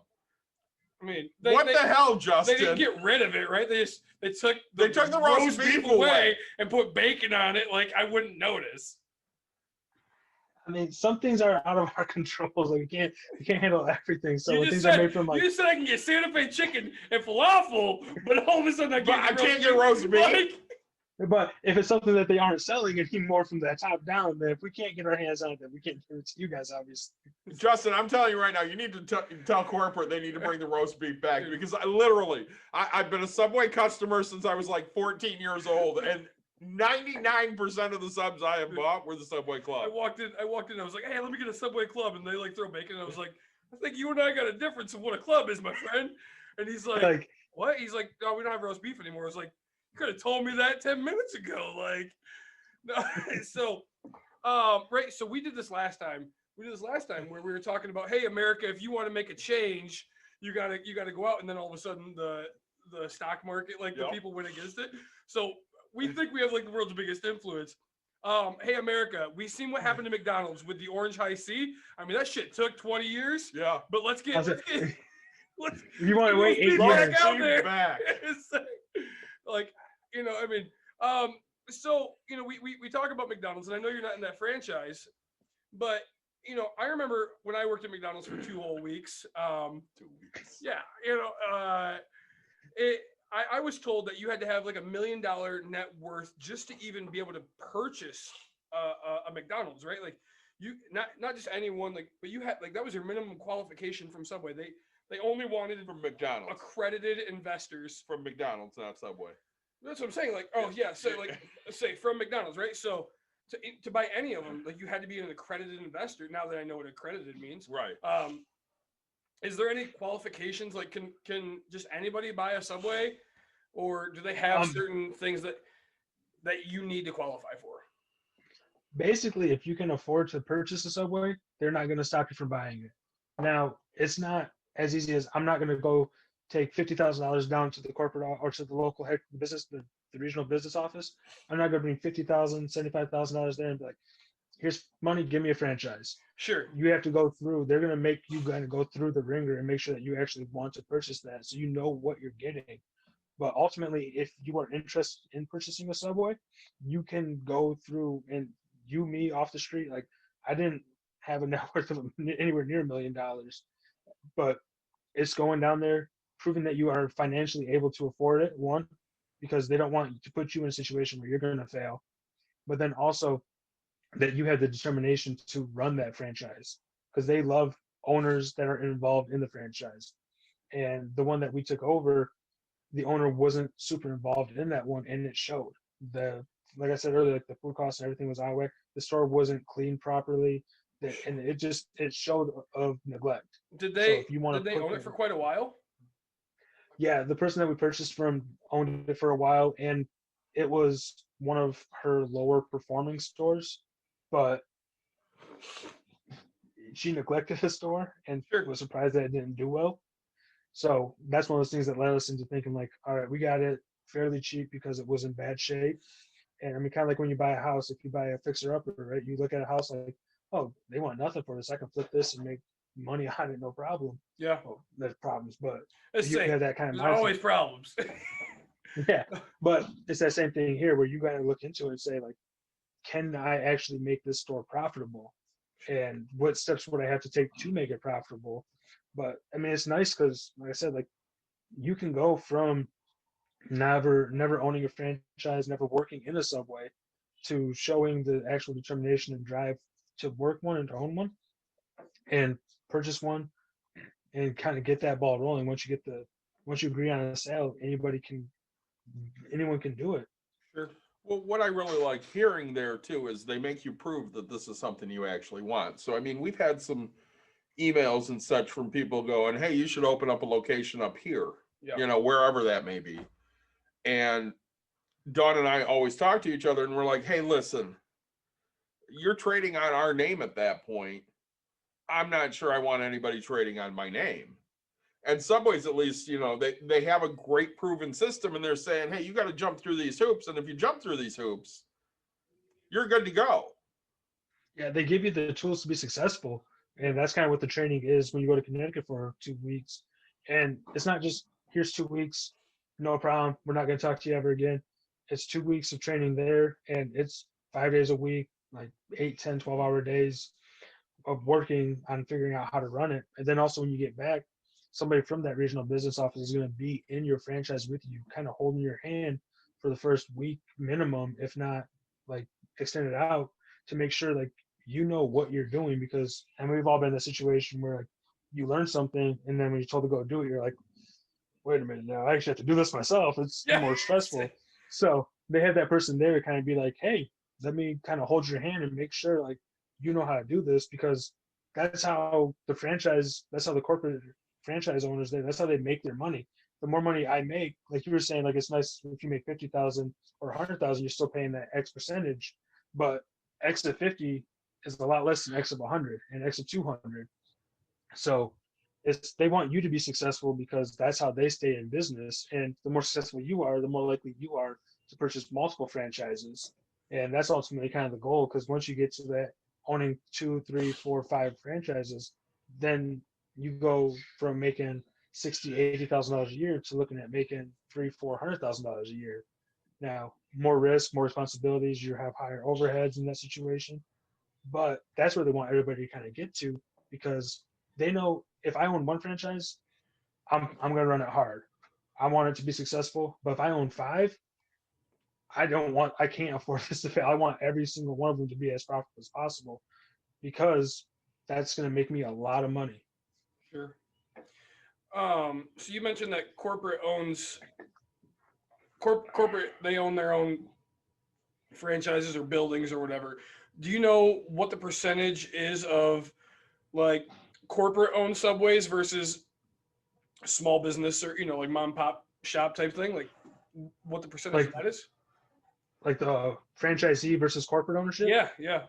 Speaker 2: I mean,
Speaker 1: What the hell,
Speaker 2: They
Speaker 1: Justin?
Speaker 2: didn't get rid of it, right? They took
Speaker 1: the roast beef away
Speaker 2: and put bacon on it. Like I wouldn't notice.
Speaker 3: I mean, some things are out of our controls. Like you can't handle everything. So
Speaker 2: You
Speaker 3: when
Speaker 2: just
Speaker 3: things are made from like,
Speaker 2: you just said I can get Santa Fe chicken and falafel, but all of a sudden I
Speaker 1: But I can't get roast beef.
Speaker 2: Like,
Speaker 3: But if it's something that they aren't selling anymore from the top down, then if we can't get our hands on it, then we can't give it to you guys, obviously.
Speaker 1: Justin, I'm telling you right now, you need to tell corporate they need to bring the roast beef back, because I've been a Subway customer since I was like 14 years old, and 99% of the subs I have bought were the Subway
Speaker 2: I
Speaker 1: Club.
Speaker 2: walked in. I was like, "Hey, let me get a Subway Club," and they like throw bacon. And I was like, "I think you and I got a difference of what a club is, my friend." And he's like, "What?" He's like, "No, we don't have roast beef anymore." I was like, "You could have told me that 10 minutes ago." Like, no. So, right. So we did this last time. Where we were talking about, hey, America, if you want to make a change, you gotta go out, and then all of a sudden the stock market, like the people went against it. So we think we have like the world's biggest influence. Hey, America, we seen what happened to McDonald's with the Orange High C. I mean, that shit took 20 years.
Speaker 1: Yeah.
Speaker 2: But let's
Speaker 3: You
Speaker 2: get
Speaker 3: want to wait 8
Speaker 2: back
Speaker 3: years?
Speaker 2: out there.
Speaker 1: Back.
Speaker 2: Like, I mean, so we talk about McDonald's, and I know you're not in that franchise, but I remember when I worked at McDonald's for 2 whole weeks.
Speaker 1: 2 weeks.
Speaker 2: Yeah, I was told that you had to have like $1 million net worth just to even be able to purchase a McDonald's, right? Like, you not just anyone, like, but you had, like, that was your minimum qualification from Subway. They only wanted
Speaker 1: From McDonald's.
Speaker 2: accredited investors
Speaker 1: From McDonald's, not Subway.
Speaker 2: That's what I'm saying. Like, oh yeah, so like, say from McDonald's, right? So to buy any of them, like, you had to be an accredited investor. Now that I know what accredited means,
Speaker 1: Right.
Speaker 2: Is there any qualifications? Like, can just anybody buy a Subway, or do they have certain things that you need to qualify for?
Speaker 3: Basically, if you can afford to purchase a Subway, they're not going to stop you from buying it. Now, it's not as easy as, I'm not going to go take $50,000 down to the corporate or to the local business, the regional business office. I'm not going to bring $50,000, $75,000 there and be like, here's money, give me a franchise.
Speaker 2: Sure.
Speaker 3: You have to go through, they're going to make you kind of go through the ringer and make sure that you actually want to purchase that, so you know what you're getting. But ultimately, if you are interested in purchasing a Subway, you can go through, and me off the street. Like, I didn't have a net worth of anywhere near $1 million, but it's going down there, proving that you are financially able to afford it. One, because they don't want to put you in a situation where you're going to fail, but then also that you have the determination to run that franchise, because they love owners that are involved in the franchise. And the one that we took over, the owner wasn't super involved in that one, and it showed. Like I said earlier, like, the food costs and everything was out of way. The store wasn't cleaned properly, and it showed of neglect.
Speaker 2: Did they
Speaker 3: own
Speaker 2: it for quite a while?
Speaker 3: Yeah, the person that we purchased from owned it for a while, and it was one of her lower performing stores, but she neglected the store and was surprised that it didn't do well. So that's one of those things that led us into thinking, like, all right, we got it fairly cheap because it was in bad shape. And I mean, kind of like when you buy a house, if you buy a fixer-upper, right? You look at a house like, oh, they want nothing for this. I can flip this and make money on it, no problem.
Speaker 2: Yeah.
Speaker 3: Well, there's problems, but
Speaker 2: you
Speaker 3: have that kind of
Speaker 2: there's always problems.
Speaker 3: Yeah, but it's that same thing here where you got to look into it and say, like, can I actually make this store profitable? And what steps would I have to take to make it profitable? But I mean, it's nice because, like I said, like, you can go from never owning a franchise, never working in a Subway, to showing the actual determination and drive to work one and to own one and purchase one and kind of get that ball rolling. Once you agree on a sale, anyone can do it.
Speaker 1: Sure. Well, what I really like hearing there too is they make you prove that this is something you actually want. So, I mean, we've had some emails and such from people going, hey, you should open up a location up here, wherever that may be. And Dawn and I always talk to each other and we're like, hey, listen, you're trading on our name at that point. I'm not sure I want anybody trading on my name. And Subway's, at least, they have a great proven system, and they're saying, hey, you got to jump through these hoops. And if you jump through these hoops, you're good to go.
Speaker 3: Yeah, they give you the tools to be successful. And that's kind of what the training is when you go to Connecticut for 2 weeks. And it's not just, here's 2 weeks, no problem, we're not going to talk to you ever again. It's 2 weeks of training there, and it's 5 days a week, like 8, 10, 12-hour days of working on figuring out how to run it. And then also when you get back, somebody from that regional business office is going to be in your franchise with you, kind of holding your hand for the first week minimum, if not like extend it out to make sure like you know what you're doing, because and we've all been in a situation where like you learn something and then when you're told to go do it, you're like, wait a minute, now I actually have to do this myself. It's
Speaker 2: Yeah.
Speaker 3: more stressful. So they have that person there to kind of be like, hey, let me kind of hold your hand and make sure like you know how to do this, because that's how that's how the corporate franchise owners that's how they make their money. The more money I make, like you were saying, like it's nice if you make 50,000 or 100,000, you're still paying that X percentage, but X of 50 is a lot less than X of 100 and X of 200. So it's they want you to be successful because that's how they stay in business. And the more successful you are, the more likely you are to purchase multiple franchises. And that's ultimately kind of the goal. Because once you get to that owning 2, 3, 4, 5 franchises, then you go from making $60,000, $80,000 a year to looking at making $300,000, $400,000 a year. Now, more risk, more responsibilities, you have higher overheads in that situation. But that's where they want everybody to kind of get to, because they know if I own one franchise, I'm gonna run it hard. I want it to be successful. But if I own 5, I can't afford this to fail. I want every single one of them to be as profitable as possible, because that's gonna make me a lot of money.
Speaker 2: Sure. So you mentioned that corporate owns corporate. They own their own franchises or buildings or whatever. Do you know what the percentage is of like corporate owned Subways versus small business, or like mom and pop shop type thing? Like what the percentage of
Speaker 3: Like
Speaker 2: that is?
Speaker 3: like the franchisee versus corporate ownership.
Speaker 2: Yeah, yeah.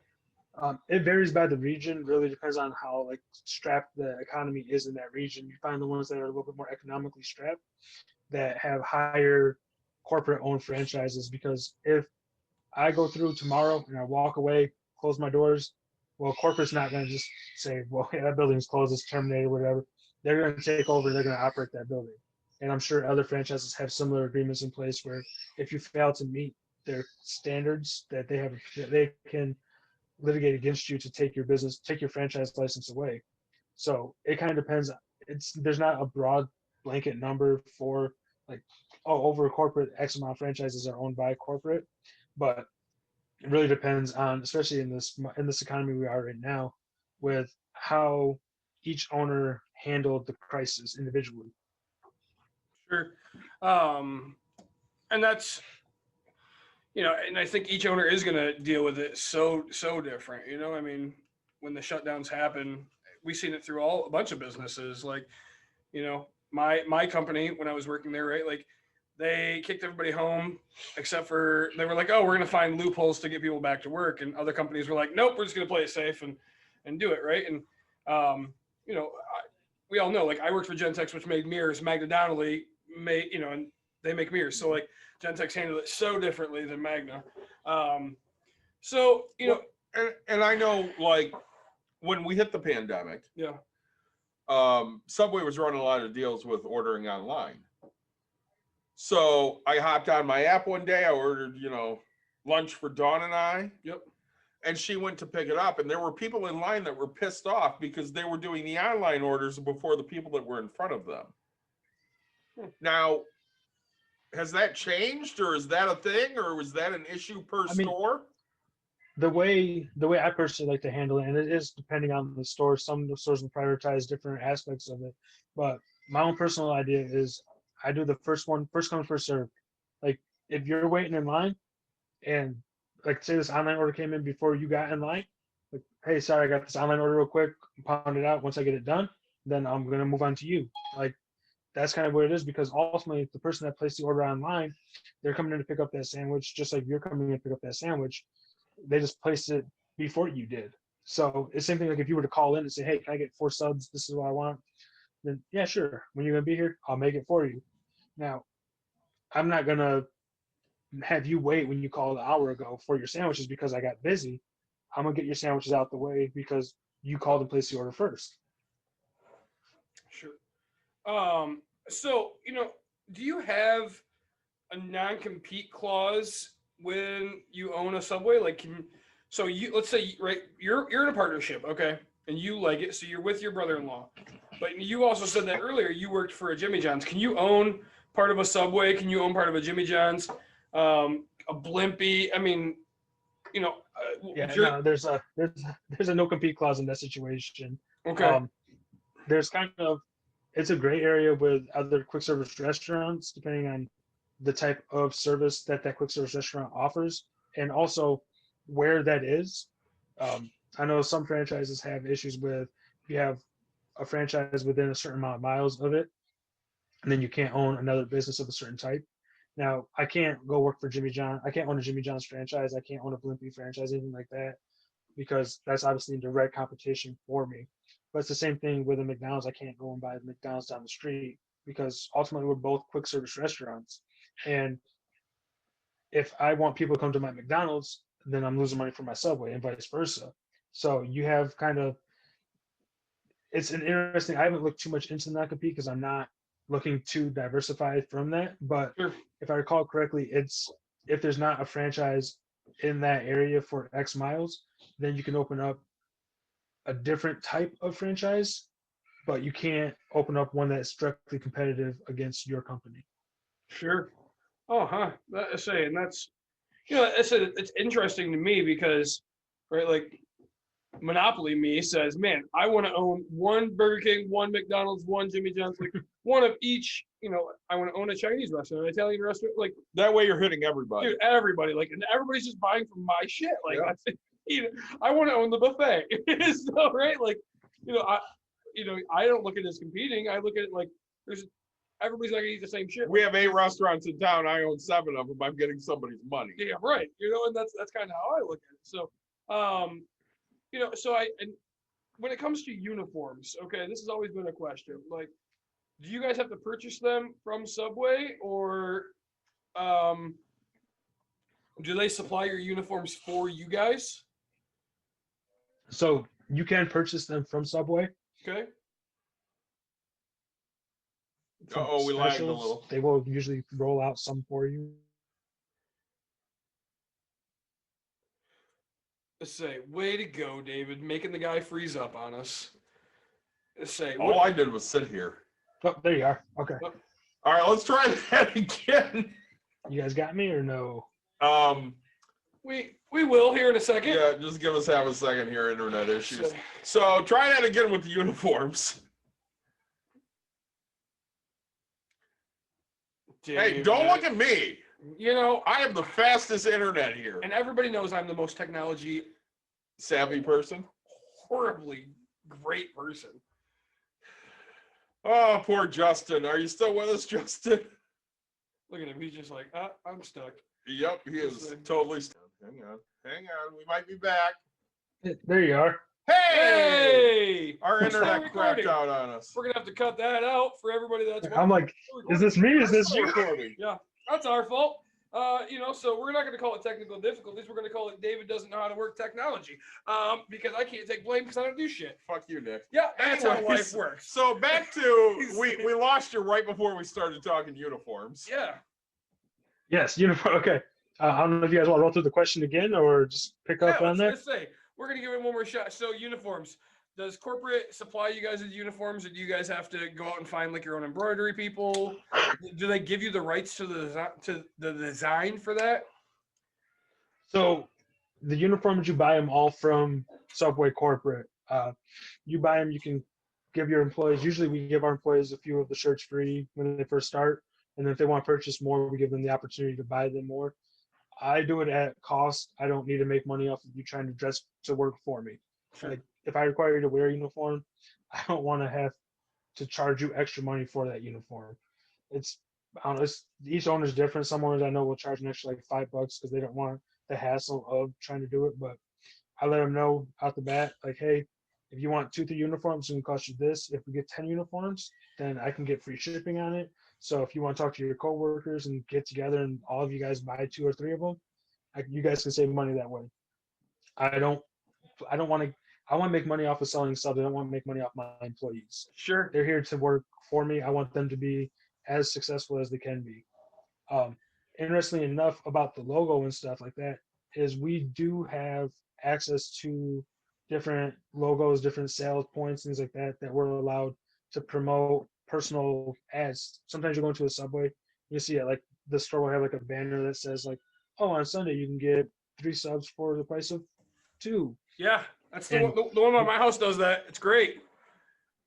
Speaker 3: It varies by the region. Really depends on how like strapped the economy is in that region. You find the ones that are a little bit more economically strapped that have higher corporate owned franchises, because if I go through tomorrow and I walk away, close my doors, well, corporate's not going to just say, well, yeah, that building's closed, it's terminated, whatever. They're going to take over, they're going to operate that building. And I'm sure other franchises have similar agreements in place where if you fail to meet their standards, that they can litigate against you to take your business, take your franchise license away. So it kind of depends. There's not a broad blanket number for like, oh, over corporate X amount of franchises are owned by corporate, but it really depends on, especially in this economy we are in now, with how each owner handled the crisis individually.
Speaker 2: Sure. Um, and that's and I think each owner is going to deal with it so different. I mean, when the shutdowns happen, we've seen it through a bunch of businesses. Like, my company when I was working there, right? Like, they kicked everybody home except for they were like, oh, we're going to find loopholes to get people back to work, and other companies were like, nope, we're just going to play it safe and do it right. And we all know, like, I worked for Gentex, which made mirrors. Magna Donnelly made and they make mirrors. So like Gentex handled it so differently than Magna. So
Speaker 1: and I know, like, when we hit the pandemic,
Speaker 2: yeah,
Speaker 1: Subway was running a lot of deals with ordering online. So I hopped on my app one day. I ordered, lunch for Dawn and I.
Speaker 2: Yep.
Speaker 1: And she went to pick it up, and there were people in line that were pissed off because they were doing the online orders before the people that were in front of them. Now, has that changed, or is that a thing, or was that an issue per store?
Speaker 3: The way I personally like to handle it, and it is depending on the store. Some of the stores will prioritize different aspects of it, but my own personal idea is I do the first come, first serve. Like, if you're waiting in line and like say this online order came in before you got in line, like, hey, sorry, I got this online order real quick, pound it out. Once I get it done, then I'm gonna move on to you. Like, that's kind of what it is, because ultimately the person that placed the order online, they're coming in to pick up that sandwich just like you're coming in to pick up that sandwich. They just placed it before you did. So it's the same thing, like if you were to call in and say, hey, can I get 4 subs? This is what I want. Then yeah, sure. When you're gonna be here, I'll make it for you. Now, I'm not gonna have you wait when you called an hour ago for your sandwiches because I got busy. I'm gonna get your sandwiches out the way because you called and placed the order first.
Speaker 2: Sure. So, do you have a non-compete clause when you own a Subway? Like, let's say, right, you're in a partnership, okay, and you like it, so you're with your brother-in-law, but you also said that earlier you worked for a Jimmy John's. Can you own part of a Subway? Can you own part of a Jimmy John's? a Blimpie. I mean, you know,
Speaker 3: Yeah, no, there's a no compete clause in that situation.
Speaker 2: okay,
Speaker 3: There's kind of it's a gray area with other quick service restaurants, depending on the type of service that that quick service restaurant offers, and also where that is. I know some franchises have issues with if you have a franchise within a certain amount of miles of it, and then you can't own another business of a certain type. Now, I can't go work for Jimmy John. I can't own a Jimmy John's franchise. I can't own a Blimpie franchise, anything like that, because that's obviously in direct competition for me. But it's the same thing with a McDonald's. I can't go and buy the McDonald's down the street because ultimately we're both quick service restaurants. And if I want people to come to my McDonald's, then I'm losing money for my Subway and vice versa. So you have kind of it's an interesting. I haven't looked too much into non-compete because I'm not looking to diversify from that. But
Speaker 2: sure.
Speaker 3: if I recall correctly, it's if there's not a franchise in that area for X miles, then you can open up a different type of franchise, but you can't open up one that's directly competitive against your company.
Speaker 2: Sure. Oh, huh. That I say, and that's it's interesting to me because right, like Monopoly me says, man, I want to own one Burger King, one McDonald's, one Jimmy John's, like one of each. I want to own a Chinese restaurant, an Italian restaurant, like
Speaker 1: That way you're hitting everybody.
Speaker 2: dude, everybody, like, and everybody's just buying from my shit. Like,
Speaker 1: Yeah.
Speaker 2: that's I want to own the buffet. So, right, like, I don't look at it as competing. I look at it like there's everybody's not gonna eat the same shit.
Speaker 1: We have 8 restaurants in town. I own 7 of them. I'm getting somebody's money.
Speaker 2: Yeah, right. And that's kind of how I look at it. So, and when it comes to uniforms, okay, this has always been a question. Like, do you guys have to purchase them from Subway, or do they supply your uniforms for you guys?
Speaker 3: So you can purchase them from Subway.
Speaker 2: Okay.
Speaker 3: From
Speaker 1: Uh-oh, we lagged a
Speaker 3: specials.
Speaker 1: little.
Speaker 3: They will usually roll out some for you.
Speaker 2: Let's say, way to go, David, making the guy freeze up on us. Let's say,
Speaker 1: All I did was sit here.
Speaker 3: Oh, there you are. Okay.
Speaker 1: All right, let's try that again.
Speaker 3: You guys got me or no?
Speaker 2: we will here in a second.
Speaker 1: Yeah, just give us half a second here, internet issues. So try that again with the uniforms. Hey, don't look at me. I have the fastest internet here.
Speaker 2: And everybody knows I'm the most technology
Speaker 1: Savvy person.
Speaker 2: horribly great person.
Speaker 1: Oh, poor Justin. Are you still with us, Justin?
Speaker 2: Look at him. He's just like, I'm stuck.
Speaker 1: Yep, he is totally stuck. Hang on. We might be back.
Speaker 3: There you are.
Speaker 1: Hey! Our
Speaker 2: We're still
Speaker 1: internet crapped
Speaker 2: recording.
Speaker 1: out on us.
Speaker 2: We're gonna have to cut that out for everybody that's
Speaker 3: I'm like, is this me? Is this you?
Speaker 1: Recording.
Speaker 2: Yeah, that's our fault. So we're not going to call it technical difficulties. We're going to call it David doesn't know how to work technology. Because I can't take blame because I don't do shit.
Speaker 1: Fuck you, Nick.
Speaker 2: Yeah, that's how
Speaker 1: Anyways,
Speaker 2: life works.
Speaker 1: So back to we lost you right before we started talking uniforms.
Speaker 2: Yeah.
Speaker 3: Yes, uniform. Okay. I don't know if you guys want to roll through the question again or just pick up on that.
Speaker 2: Let's say we're going to give it one more shot. So uniforms. Does corporate supply you guys with uniforms, or do you guys have to go out and find like your own embroidery people? Do they give you the rights to the design for that?
Speaker 3: So the uniforms, you buy them all from Subway corporate. You buy them, you can give your employees. Usually we give our employees a few of the shirts free when they first start. And then if they want to purchase more, we give them the opportunity to buy them more. I do it at cost. I don't need to make money off of you trying to dress to work for me.
Speaker 2: Sure.
Speaker 3: Like if I require you to wear a uniform, I don't want to have to charge you extra money for that uniform. I don't know, each owner's different. Some owners I know will charge an extra like $5 because they don't want the hassle of trying to do it. But I let them know out the bat, like, hey, if you want 2-3 uniforms, it's gonna cost you this. If we get 10 uniforms, then I can get free shipping on it. So if you want to talk to your coworkers and get together and all of you guys buy 2 or 3 of them, you guys can save money that way. I want to make money off of selling subs. I don't want to make money off my employees.
Speaker 2: Sure.
Speaker 3: They're here to work for me. I want them to be as successful as they can be. Interestingly enough, about the logo and stuff like that, is we do have access to different logos, different sales points, things like that we're allowed to promote personal ads. Sometimes you go into a Subway, you see it like the store will have like a banner that says like, oh, on Sunday you can get 3 subs for the price of 2.
Speaker 2: Yeah, that's the
Speaker 3: And
Speaker 2: one. The one at my house does that. It's great.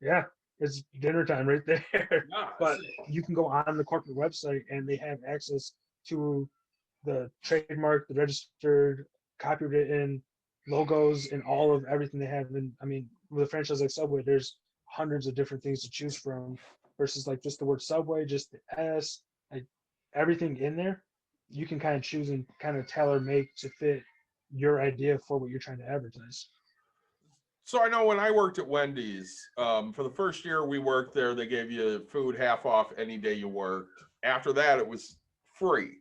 Speaker 3: yeah, it's dinner time right there.
Speaker 2: Yeah,
Speaker 3: But you can go on the corporate website and they have access to the trademark, the registered, copywritten logos, and all of everything they have. And I mean, with a franchise like Subway, there's hundreds of different things to choose from versus like just the word Subway, just the S, like everything in there. You can kind of choose and kind of tailor make to fit your idea for what you're trying to advertise.
Speaker 1: So I know when I worked at Wendy's, for the first year we worked there, they gave you food half off any day you worked. After that, it was free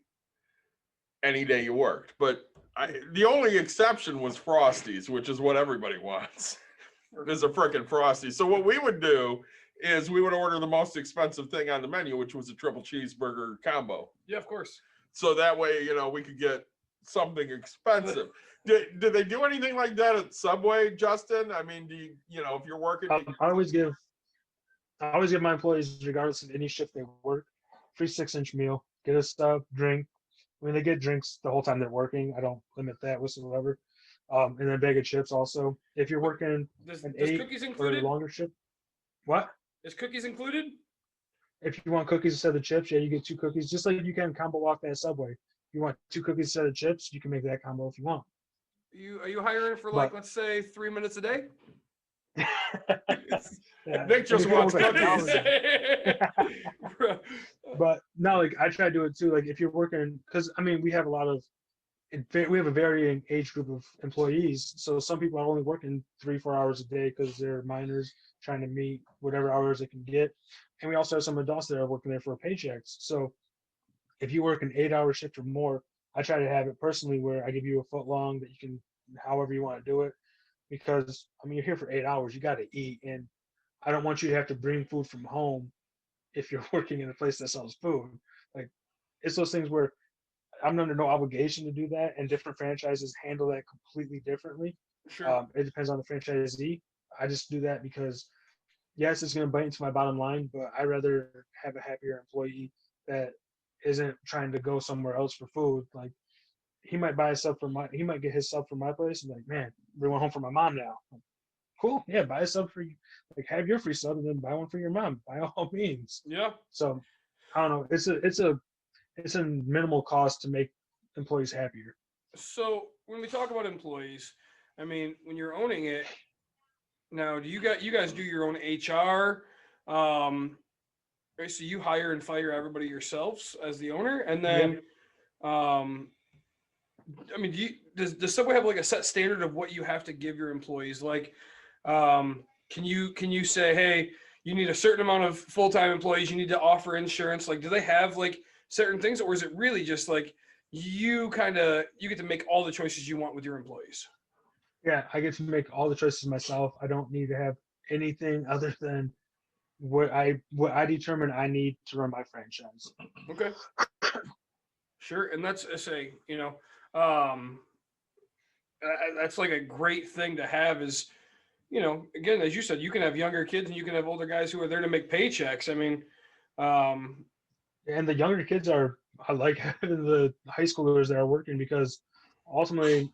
Speaker 1: any day you worked. But the only exception was Frosties, which is what everybody wants. There's a freaking Frosty. So what we would do is we would order the most expensive thing on the menu, which was a triple cheeseburger combo.
Speaker 2: Yeah, of course.
Speaker 1: So that way, we could get something expensive. Did they do anything like that at Subway, Justin? I mean, do you, if you're working,
Speaker 3: I always give my employees, regardless of any shift they work, free 6-inch meal. Get a sub, drink. I mean, they get drinks the whole time they're working. I don't limit that whatsoever. And then a bag of chips also. If you're working
Speaker 2: Does
Speaker 3: an 8
Speaker 2: cookies
Speaker 3: or a
Speaker 2: included?
Speaker 3: longer shift, what?
Speaker 2: Is cookies included?
Speaker 3: If you want cookies instead of chips, yeah, you get 2 cookies. Just like you can combo walk that Subway. If you want 2 cookies instead of chips, you can make that combo if you want.
Speaker 2: Are you hiring for like, let's say 3 minutes a day?
Speaker 3: Yeah.
Speaker 1: Nick just
Speaker 3: If you
Speaker 1: wants
Speaker 3: work like
Speaker 1: cookies.
Speaker 3: hours, but no, like I try to do it too. Like if you're working, because I mean, we have a varying age group of employees. So some people are only working 3-4 hours a day because they're minors trying to meet whatever hours they can get. And we also have some adults that are working there for paychecks. So if you work an 8-hour shift or more, I try to have it personally where I give you a foot long that you can, however you want to do it. Because I mean, you're here for 8 hours, you got to eat. And I don't want you to have to bring food from home if you're working in a place that sells food. Like it's those things where I'm under no obligation to do that, and different franchises handle that completely differently.
Speaker 2: Sure.
Speaker 3: It depends on the franchisee. I just do that because, yes, it's going to bite into my bottom line, but I rather have a happier employee that isn't trying to go somewhere else for food. Like he might he might get his sub from my place and like, man, bring one home for my mom now. Like, cool, yeah, buy a sub for you. Like have your free sub and then buy one for your mom by all means.
Speaker 2: Yeah.
Speaker 3: So I don't know. It's a minimal cost to make employees happier.
Speaker 2: So when we talk about employees, I mean, when you're owning it, now do you guys do your own HR? Right, so you hire and fire everybody yourselves as the owner, and then, I mean, does Subway have like a set standard of what you have to give your employees? Like, can you say, hey, you need a certain amount of full-time employees, you need to offer insurance? Like, do they have like certain things, or is it really just like you get to make all the choices you want with your employees?
Speaker 3: Yeah, I get to make all the choices myself. I don't need to have anything other than what I determine I need to run my franchise.
Speaker 2: Okay. Sure, and that's um, that's like a great thing to have is, again, as you said, you can have younger kids and you can have older guys who are there to make paychecks. I mean,
Speaker 3: And the younger kids I like having the high schoolers that are working because ultimately,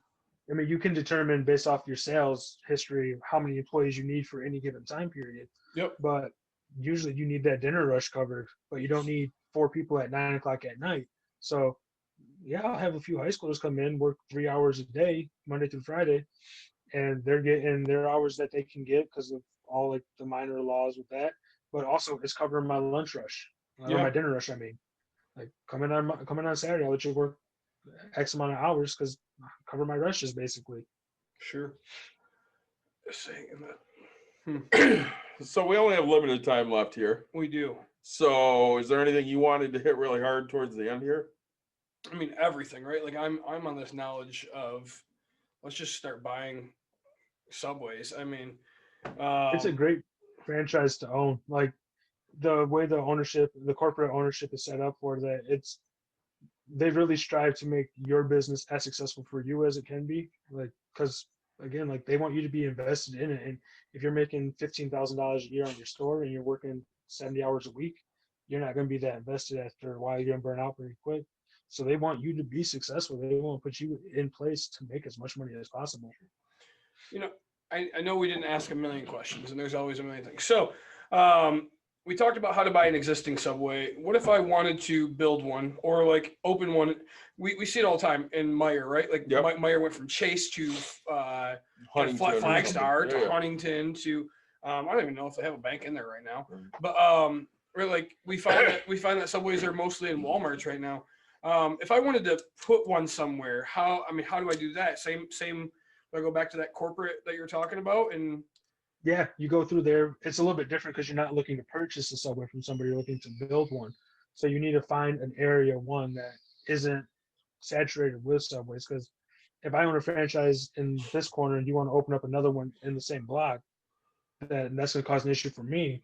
Speaker 3: I mean, you can determine based off your sales history how many employees you need for any given time period.
Speaker 2: Yep.
Speaker 3: But usually you need that dinner rush covered, but you don't need 4 people at 9 o'clock at night. So yeah, I'll have a few high schoolers come in, work 3 hours a day, Monday through Friday, and they're getting their hours that they can get because of all like the minor laws with that. But also it's covering my lunch rush, or my dinner rush. I mean, like coming on Saturday, I'll let you work X amount of hours because cover my rushes basically.
Speaker 2: Sure. Saying
Speaker 1: So we only have limited time left here.
Speaker 2: we do.
Speaker 1: So is there anything you wanted to hit really hard towards the end here?
Speaker 2: I mean, everything, right? Like I'm on this knowledge of let's just start buying Subways. I mean,
Speaker 3: It's a great franchise to own. Like the way the corporate ownership is set up for that, they really strive to make your business as successful for you as it can be. Like, because again, like they want you to be invested in it. And if you're making $15,000 a year on your store and you're working 70 hours a week, you're not going to be that invested after a while. You're going to burn out pretty quick. So they want you to be successful. They want to put you in place to make as much money as possible.
Speaker 2: You know, I know we didn't ask a million questions, and there's always a million things. So, we talked about how to buy an existing Subway. What if I wanted to build one or like open one? We see it all the time in Meyer, right? Like Meyer went from Chase to Flagstar to Huntington to I don't even know if they have a bank in there right now. But we're like we find that Subways are mostly in Walmarts right now. If I wanted to put one somewhere, how do I do that? Same. Do I go back to that corporate that you're talking about and
Speaker 3: yeah, you go through there. It's a little bit different because you're not looking to purchase a Subway from somebody. You're looking to build one. So you need to find an area, one, that isn't saturated with Subways. Because if I own a franchise in this corner and you want to open up another one in the same block, that's going to cause an issue for me.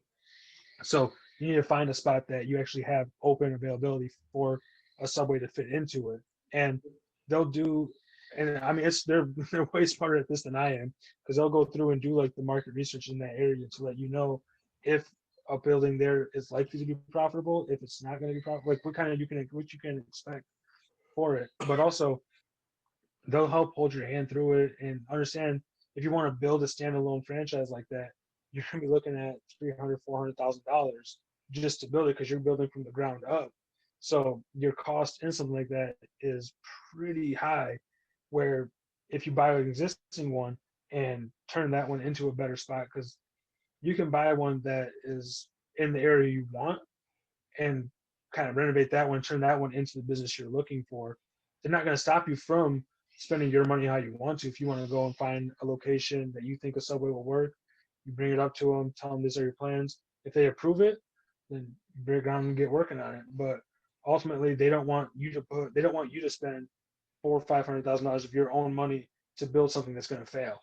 Speaker 3: So you need to find a spot that you actually have open availability for a Subway to fit into it. And they'll do, and I mean, they're way smarter at this than I am, because they'll go through and do like the market research in that area to let you know if a building there is likely to be profitable, if it's not going to be profitable, like what you can expect for it. But also they'll help hold your hand through it and understand if you want to build a standalone franchise like that, you're going to be looking at $300,000-$400,000 just to build it because you're building from the ground up. So your cost in something like that is pretty high, where if you buy an existing one and turn that one into a better spot, because you can buy one that is in the area you want and kind of renovate that one, turn that one into the business you're looking for. They're not going to stop you from spending your money how you want to. If you want to go and find a location that you think a Subway will work, you bring it up to them, tell them these are your plans. If they approve it, then you bring it down and get working on it. But ultimately, they don't want you to spend $400,000-$500,000 of your own money to build something that's going to fail,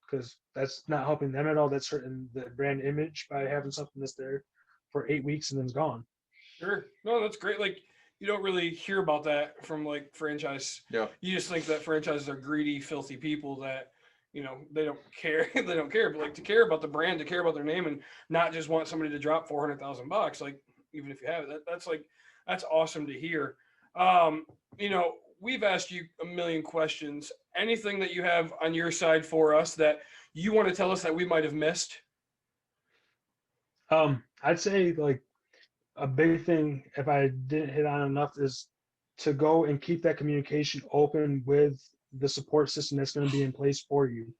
Speaker 3: because that's not helping them at all. That's hurting the brand image by having something that's there for 8 weeks and then's gone.
Speaker 2: Sure. No, that's great. Like you don't really hear about that from like franchise.
Speaker 1: Yeah.
Speaker 2: You just think that franchises are greedy, filthy people that, they don't care. They don't care, but like to care about the brand, to care about their name and not just want somebody to drop $400,000. Like even if you have it, that's awesome to hear. We've asked you a million questions. Anything that you have on your side for us that you want to tell us that we might have missed?
Speaker 3: I'd say like a big thing, if I didn't hit on enough, is to go and keep that communication open with the support system that's going to be in place for you.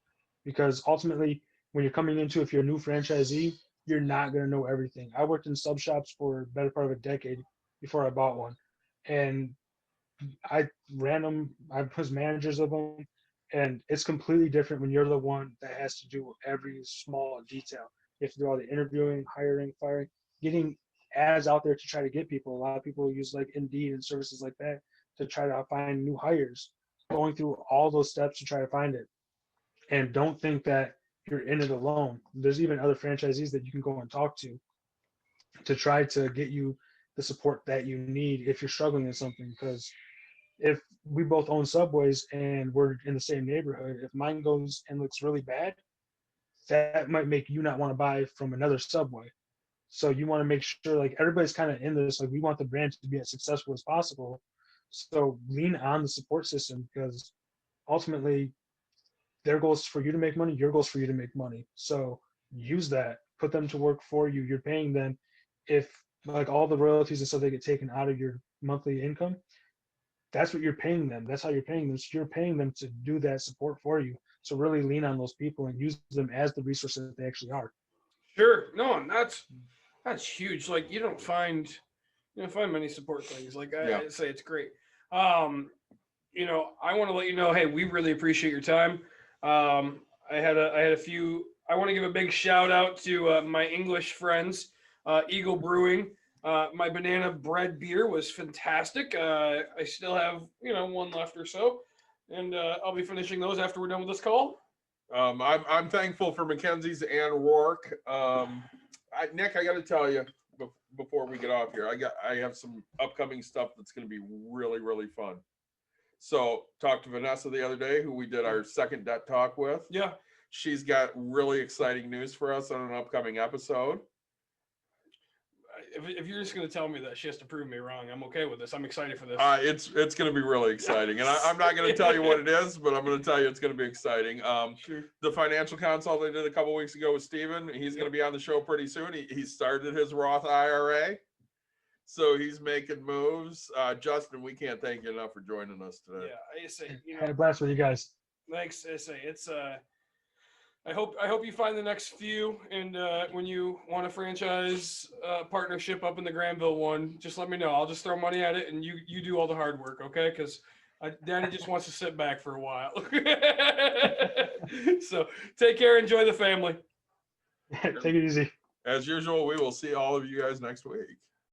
Speaker 3: Because ultimately, when you're coming into, if you're a new franchisee, you're not going to know everything. I worked in sub shops for the better part of a decade before I bought one. And I ran them, I was managers of them. And it's completely different when you're the one that has to do every small detail. You have to do all the interviewing, hiring, firing, getting ads out there to try to get people. A lot of people use like Indeed and services like that to try to find new hires, going through all those steps to try to find it. And don't think that you're in it alone. There's even other franchisees that you can go and talk to try to get you the support that you need if you're struggling in something. Because if we both own Subways and we're in the same neighborhood, if mine goes and looks really bad, that might make you not want to buy from another Subway. So you want to make sure like everybody's kind of in this, like we want the brand to be as successful as possible. So lean on the support system, because ultimately their goal is for you to make money, your goal is for you to make money. So use that, put them to work for you. You're paying them. If like all the royalties and stuff they get taken out of your monthly income, that's what you're paying them. That's how you're paying them. So you're paying them to do that support for you. So really lean on those people and use them as the resources that they actually are.
Speaker 2: Sure. No, and that's huge. Like you don't find many support things. Like I say, it's great. I want to let you know, hey, we really appreciate your time. I had a few. I want to give a big shout out to my English friends, Eagle Brewing. My banana bread beer was fantastic. I still have one left or so, and I'll be finishing those after we're done with this call.
Speaker 1: I'm thankful for Mackenzie's and Rourke. Nick, I got to tell you before we get off here, I have some upcoming stuff that's going to be really, really fun. So talked to Vanessa the other day, who we did our second debt talk with.
Speaker 2: Yeah.
Speaker 1: She's got really exciting news for us on an upcoming episode.
Speaker 2: if you're just going to tell me that she has to prove me wrong, I'm okay with this. I'm excited for this.
Speaker 1: It's going to be really exciting, and I'm not going to tell you what it is, but I'm going to tell you it's going to be exciting.
Speaker 2: Sure.
Speaker 1: The financial consult I did a couple weeks ago with Steven, he's going to be on the show pretty soon. He started his Roth IRA, so he's making moves. Justin, we can't thank you enough for joining us today.
Speaker 2: Yeah, I say,
Speaker 3: Had a blast with you guys.
Speaker 2: thanks. I say it's I hope you find the next few, and when you want a franchise partnership up in the Granville one, just let me know. I'll just throw money at it, and you do all the hard work, okay? Because Daddy just wants to sit back for a while. So take care, enjoy the family.
Speaker 3: Take it easy.
Speaker 1: As usual, we will see all of you guys next week.